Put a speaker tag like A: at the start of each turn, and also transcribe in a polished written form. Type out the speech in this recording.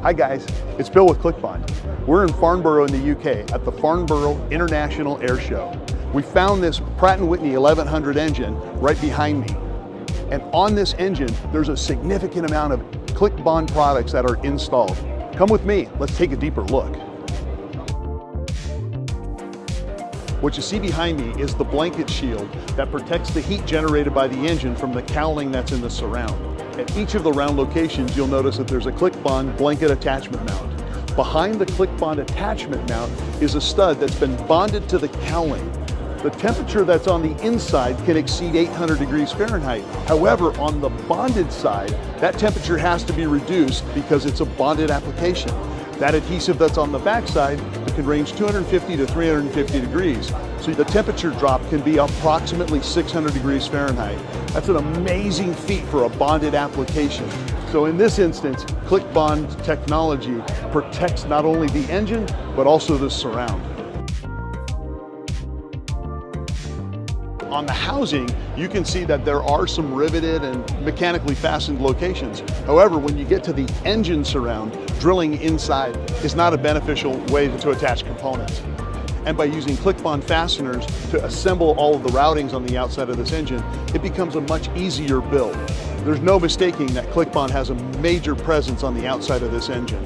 A: Hi guys, it's Bill with ClickBond. We're in Farnborough in the UK at the Farnborough International Air Show. We found this Pratt Whitney 1100 engine right behind me. And on this engine, there's a significant amount of ClickBond products that are installed. Come with me, let's take a deeper look. What you see behind me is the blanket shield that protects the heat generated by the engine from the cowling that's in the surround. At each of the round locations, you'll notice that there's a ClickBond blanket attachment mount. Behind the ClickBond attachment mount is a stud that's been bonded to the cowling. The temperature that's on the inside can exceed 800 degrees Fahrenheit. However, on the bonded side, that temperature has to be reduced because it's a bonded application. That adhesive that's on the backside can range 250 to 350 degrees. So the temperature drop can be approximately 600 degrees Fahrenheit. That's an amazing feat for a bonded application. So in this instance, ClickBond technology protects not only the engine, but also the surround. On the housing, you can see that there are some riveted and mechanically fastened locations. However, when you get to the engine surround, drilling inside is not a beneficial way to attach components. And by using ClickBond fasteners to assemble all of the routings on the outside of this engine, it becomes a much easier build. There's no mistaking that ClickBond has a major presence on the outside of this engine.